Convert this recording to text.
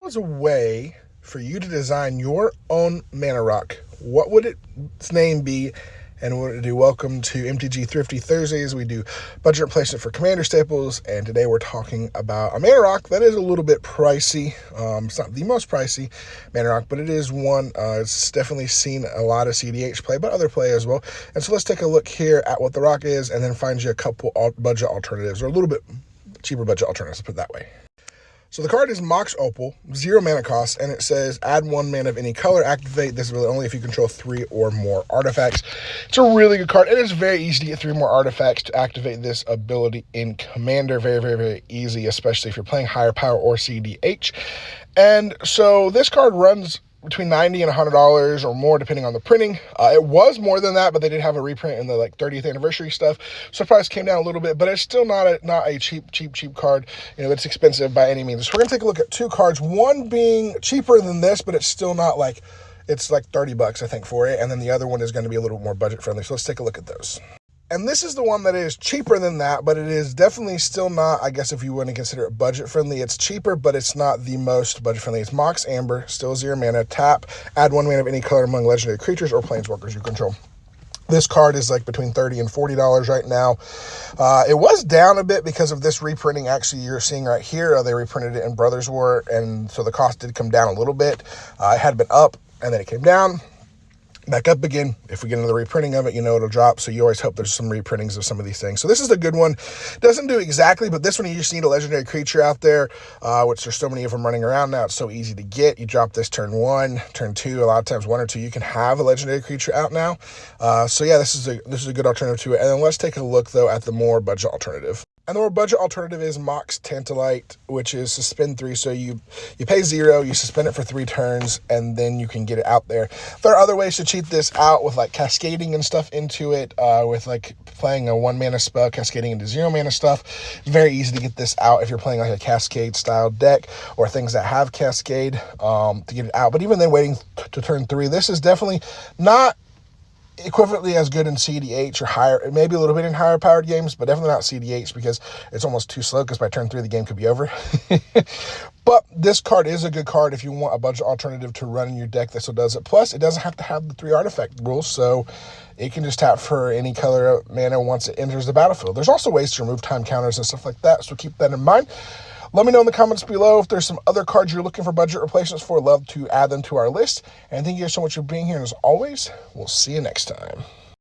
was a way for you to design your own mana rock, what would its name be and what would it do? Welcome to MTG Thrifty Thursdays. We do budget replacement for commander staples, and today we're talking about a mana rock that is a little bit pricey. It's not the most pricey mana rock, but it is one. It's definitely seen a lot of CDH play, but other play as well. And so let's take a look here at what the rock is and then find you a couple budget alternatives, or a little bit cheaper budget alternatives, put it that way. So the card is Mox Opal, 0 mana cost, and it says add 1 mana of any color, activate. This is really only if you control 3 or more artifacts. It's a really good card. It is very easy to get 3 more artifacts to activate this ability in Commander. Very, very, very easy, especially if you're playing higher power or CDH. And so this card runs between $90 and $100 or more, depending on the printing. It was more than that, but they did have a reprint in the 30th anniversary stuff, so the price came down a little bit. But it's still not a cheap card. It's expensive by any means. So we're gonna take a look at 2 cards. One being cheaper than this, but it's still not like it's like $30, I think, for it. And then the other one is going to be a little more budget friendly. So let's take a look at those. And this is the one that is cheaper than that, but it is definitely still not, I guess if you want to consider it budget friendly, it's cheaper, but it's not the most budget friendly. It's Mox Amber, still 0 mana, tap, add 1 mana of any color among legendary creatures or planeswalkers you control. This card is like between $30 and $40 right now. It was down a bit because of this reprinting. Actually, you're seeing right here, they reprinted it in Brothers War, and so the cost did come down a little bit. It had been up, and then it came down. Back up again. If we get another reprinting of it, it'll drop. So you always hope there's some reprintings of some of these things. So this is the good one. Doesn't do exactly, but this one you just need a legendary creature out there, which there's so many of them running around now. It's so easy to get. You drop this turn 1, turn 2, a lot of times 1 or 2, you can have a legendary creature out now. So yeah, this is a good alternative to it. And then let's take a look though at the more budget alternative. And the more budget alternative is Mox Tantalite, which is suspend 3. So you pay 0, you suspend it for 3 turns, and then you can get it out there. There are other ways to cheat this out with like cascading and stuff into it, with like playing a 1 mana spell, cascading into 0 mana stuff. It's very easy to get this out if you're playing like a cascade style deck or things that have cascade to get it out. But even then, waiting to turn 3, this is definitely not equivalently as good in CDH or higher, maybe a little bit in higher powered games, but definitely not CDH because it's almost too slow, because by turn 3 the game could be over. But this card is a good card if you want a budget alternative to run in your deck that still does it. Plus, it doesn't have to have the 3 artifact rules, so it can just tap for any color of mana once it enters the battlefield. There's also ways to remove time counters and stuff like that, so keep that in mind. Let me know in the comments below if there's some other cards you're looking for budget replacements for. Love to add them to our list. And thank you guys so much for being here. And as always, we'll see you next time.